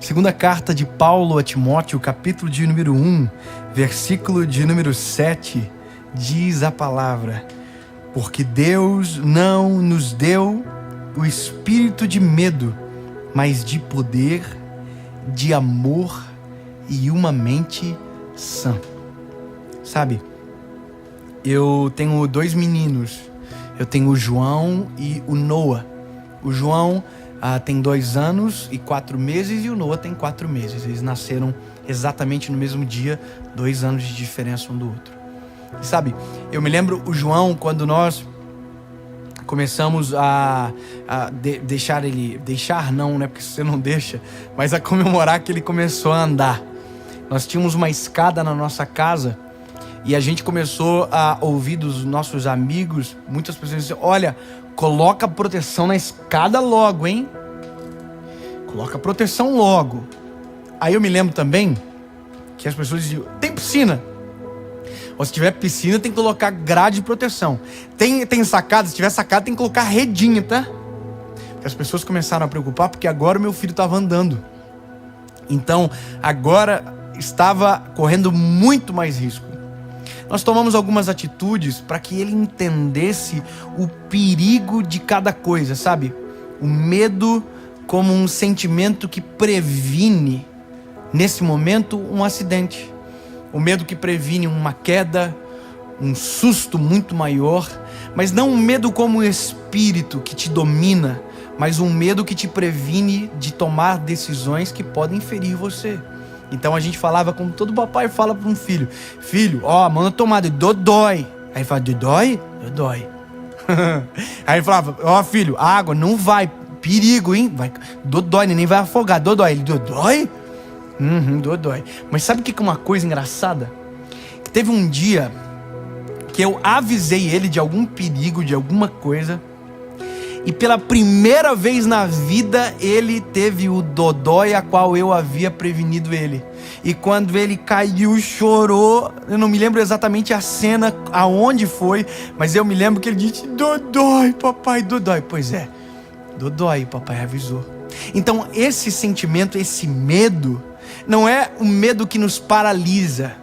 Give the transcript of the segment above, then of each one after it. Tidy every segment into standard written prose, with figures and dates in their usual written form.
Segunda carta de Paulo a Timóteo, capítulo de número 1, versículo de número 7, diz a palavra: porque Deus não nos deu o espírito de medo, mas de poder, de amor e uma mente sã. Sabe, eu tenho 2 meninos, eu tenho o João e o Noah. O João tem 2 anos e 4 meses e o Noah tem 4 meses. Eles nasceram exatamente no mesmo dia, 2 anos de diferença um do outro. E sabe, eu me lembro o João, quando nós começamos a deixar ele, deixar não, né, porque você não deixa, mas a comemorar que ele começou a andar. Nós tínhamos uma escada na nossa casa e a gente começou a ouvir dos nossos amigos, muitas pessoas diziam: olha, coloca proteção na escada logo, hein? Coloca proteção logo. Aí eu me lembro também que as pessoas diziam: tem piscina? Ou se tiver piscina, tem que colocar grade de proteção. Tem sacada? Se tiver sacada, tem que colocar redinha, tá? Porque as pessoas começaram a preocupar porque agora o meu filho estava andando. Então, agora estava correndo muito mais risco. Nós tomamos algumas atitudes para que ele entendesse o perigo de cada coisa, sabe? O medo como um sentimento que previne, nesse momento, um acidente. O medo que previne uma queda, um susto muito maior, mas não um medo como um espírito que te domina, mas um medo que te previne de tomar decisões que podem ferir você. Então a gente falava como todo papai fala para um filho: filho, ó, manda tomar de dodói. Aí ele fala: dodói? Dodói. Aí ele falava: ó, filho, água não vai, perigo, hein? Vai, dodói, neném vai afogar. Dodói. Ele: dodói? Dodói. Mas sabe o que é uma coisa engraçada? Teve um dia que eu avisei ele de algum perigo, de alguma coisa, e pela primeira vez na vida ele teve o dodói a qual eu havia prevenido ele. E quando ele caiu, chorou. Eu não me lembro exatamente a cena, aonde foi, mas eu me lembro que ele disse: dodói, papai, dodói. Pois é, dodói, papai avisou. Então esse sentimento, esse medo, não é um medo que nos paralisa,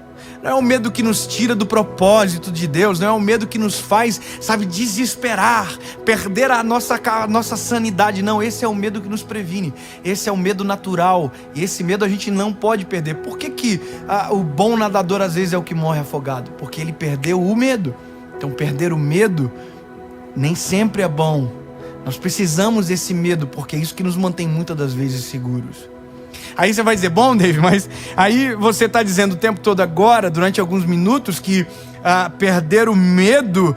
não é um medo que nos tira do propósito de Deus, não é um medo que nos faz, sabe, desesperar, perder a nossa sanidade. Não, esse é o medo que nos previne, esse é o medo natural, e esse medo a gente não pode perder. Por que o bom nadador às vezes é o que morre afogado? Porque ele perdeu o medo. Então perder o medo nem sempre é bom. Nós precisamos desse medo, porque é isso que nos mantém muitas das vezes seguros. Aí você vai dizer: bom, David, mas aí você está dizendo o tempo todo agora, durante alguns minutos, que perder o medo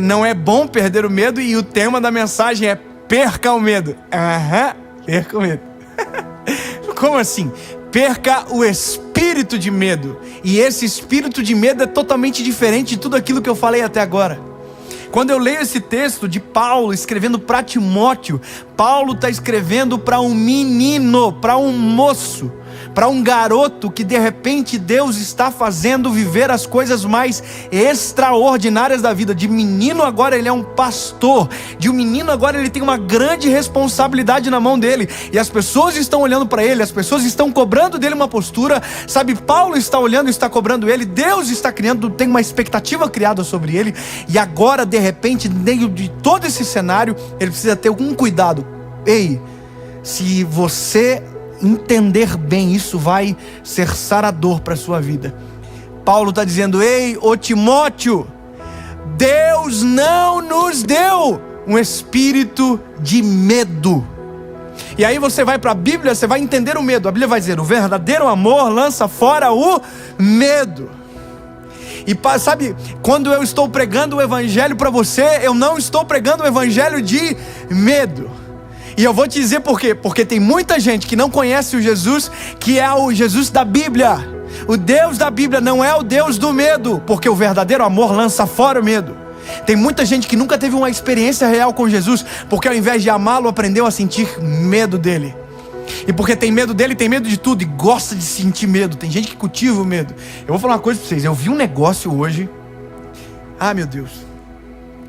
não é bom perder o medo, e o tema da mensagem é perca o medo. Perca o medo. Como assim? Perca o espírito de medo. E esse espírito de medo é totalmente diferente de tudo aquilo que eu falei até agora. Quando eu leio esse texto de Paulo escrevendo para Timóteo, Paulo está escrevendo para um menino, para um moço, para um garoto que de repente Deus está fazendo viver as coisas mais extraordinárias da vida. De menino agora ele é um pastor, de um menino agora ele tem uma grande responsabilidade na mão dele, e as pessoas estão olhando para ele, as pessoas estão cobrando dele uma postura, sabe? Paulo está olhando e está cobrando ele, Deus está criando, tem uma expectativa criada sobre ele, e agora de repente, no meio de todo esse cenário, ele precisa ter algum cuidado. Ei, se você entender bem, isso vai ser sarador para a sua vida. Paulo está dizendo: ei, ô Timóteo, Deus não nos deu um espírito de medo. E aí você vai para a Bíblia, você vai entender o medo. A Bíblia vai dizer: o verdadeiro amor lança fora o medo. E sabe, quando eu estou pregando o evangelho para você, eu não estou pregando o evangelho de medo. E eu vou te dizer por quê. Porque tem muita gente que não conhece o Jesus, que é o Jesus da Bíblia. O Deus da Bíblia não é o Deus do medo, porque o verdadeiro amor lança fora o medo. Tem muita gente que nunca teve uma experiência real com Jesus, porque ao invés de amá-lo, aprendeu a sentir medo dele. E porque tem medo dele, tem medo de tudo e gosta de sentir medo. Tem gente que cultiva o medo. Eu vou falar uma coisa para vocês. Eu vi um negócio hoje. Ah, meu Deus.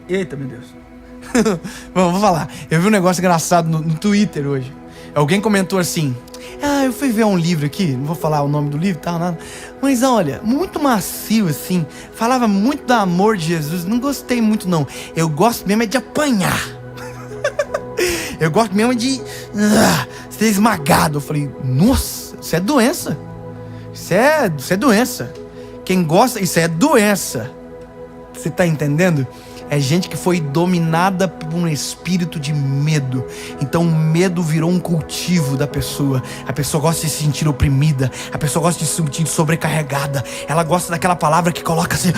Eita, meu Deus. Vou falar. Eu vi um negócio engraçado no Twitter hoje. Alguém comentou assim: Eu fui ver um livro aqui, não vou falar o nome do livro, tal, nada. Mas olha, muito macio assim, falava muito do amor de Jesus. Não gostei muito não. Eu gosto mesmo é de apanhar. Eu gosto mesmo de ser esmagado. Eu falei, nossa, isso é doença. Isso é doença. Quem gosta, isso é doença. Você tá entendendo? É gente que foi dominada por um espírito de medo. Então o medo virou um cultivo da pessoa. A pessoa gosta de se sentir oprimida. A pessoa gosta de se sentir sobrecarregada. Ela gosta daquela palavra que coloca assim,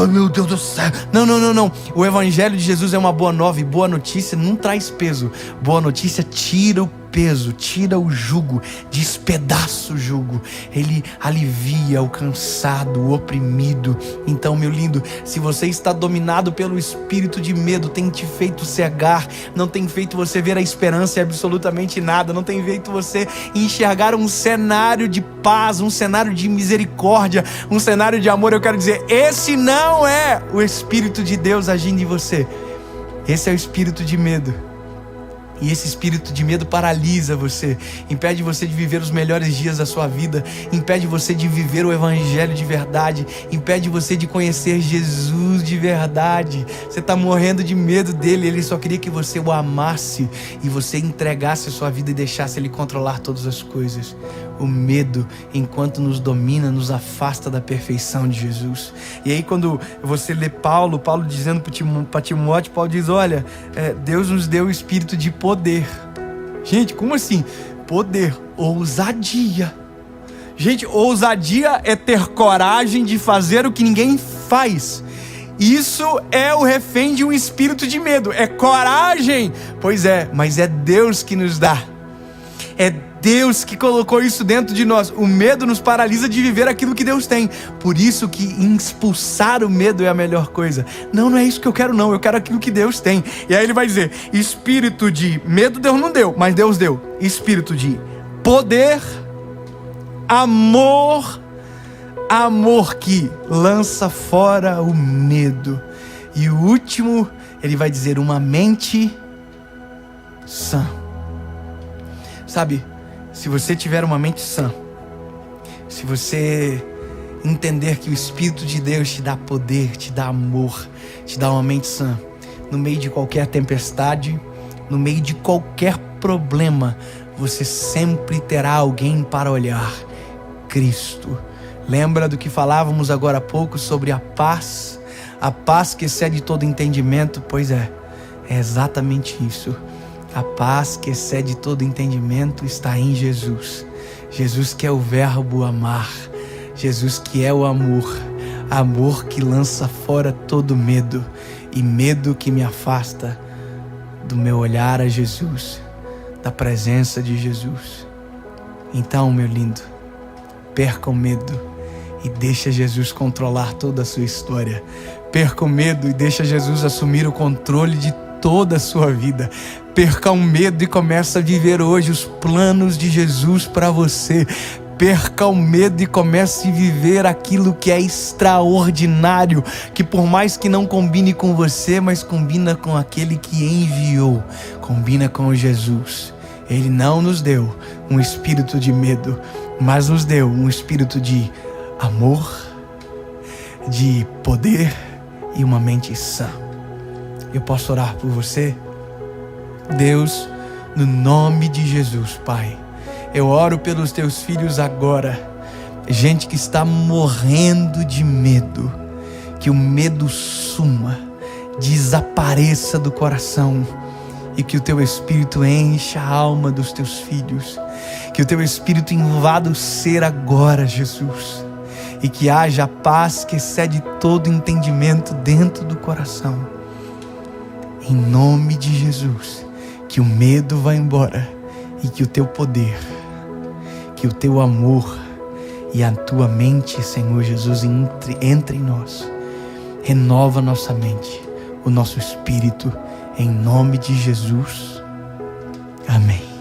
meu Deus do céu. Não. O evangelho de Jesus é uma boa nova. E boa notícia não traz peso. Boa notícia tira o peso, tira o jugo, despedaça o jugo. Ele alivia o cansado, o oprimido. Então, meu lindo, se você está dominado pelo espírito de medo, tem te feito cegar, não tem feito você ver a esperança em absolutamente nada, não tem feito você enxergar um cenário de paz, um cenário de misericórdia, um cenário de amor, eu quero dizer, esse não é o espírito de Deus agindo em você. Esse é o espírito de medo. E esse espírito de medo paralisa você, impede você de viver os melhores dias da sua vida, impede você de viver o evangelho de verdade, impede você de conhecer Jesus de verdade. Você está morrendo de medo dele, ele só queria que você o amasse e você entregasse a sua vida e deixasse ele controlar todas as coisas. O medo, enquanto nos domina, nos afasta da perfeição de Jesus. E aí quando você lê Paulo dizendo para Timóteo, Paulo diz, olha, Deus nos deu o espírito de poder. Gente, como assim? Poder, ousadia. Gente, ousadia é ter coragem de fazer o que ninguém faz. Isso é o refém de um espírito de medo. É coragem. Pois é, mas é Deus que nos dá. É Deus que colocou isso dentro de nós. O medo nos paralisa de viver aquilo que Deus tem. Por isso que expulsar o medo é a melhor coisa. Não é isso que eu quero não. Eu quero aquilo que Deus tem. E aí ele vai dizer, espírito de medo Deus não deu, mas Deus deu. Espírito de poder, amor que lança fora o medo. E o último, ele vai dizer uma mente sã. Sabe, se você tiver uma mente sã, se você entender que o Espírito de Deus te dá poder, te dá amor, te dá uma mente sã, no meio de qualquer tempestade, no meio de qualquer problema, você sempre terá alguém para olhar, Cristo. Lembra do que falávamos agora há pouco sobre a paz que excede todo entendimento? Pois é exatamente isso. A paz que excede todo entendimento está em Jesus. Jesus que é o verbo amar. Jesus que é o amor. Amor que lança fora todo medo. E medo que me afasta do meu olhar a Jesus. Da presença de Jesus. Então, meu lindo, perca o medo e deixa Jesus controlar toda a sua história. Perca o medo e deixa Jesus assumir o controle de toda a sua vida. Perca o medo e comece a viver hoje os planos de Jesus para você. Perca o medo e comece a viver aquilo que é extraordinário, que por mais que não combine com você, mas combina com aquele que enviou, combina com Jesus. Ele não nos deu um espírito de medo, mas nos deu um espírito de amor, de poder e uma mente sã. Eu posso orar por você? Deus, no nome de Jesus, Pai, eu oro pelos teus filhos agora, gente que está morrendo de medo, que o medo suma, desapareça do coração e que o teu Espírito encha a alma dos teus filhos, que o teu Espírito invada o ser agora, Jesus, e que haja a paz que excede todo entendimento dentro do coração. Em nome de Jesus, que o medo vá embora e que o teu poder, que o teu amor e a tua mente, Senhor Jesus, entre em nós. Renova nossa mente, o nosso espírito, em nome de Jesus. Amém.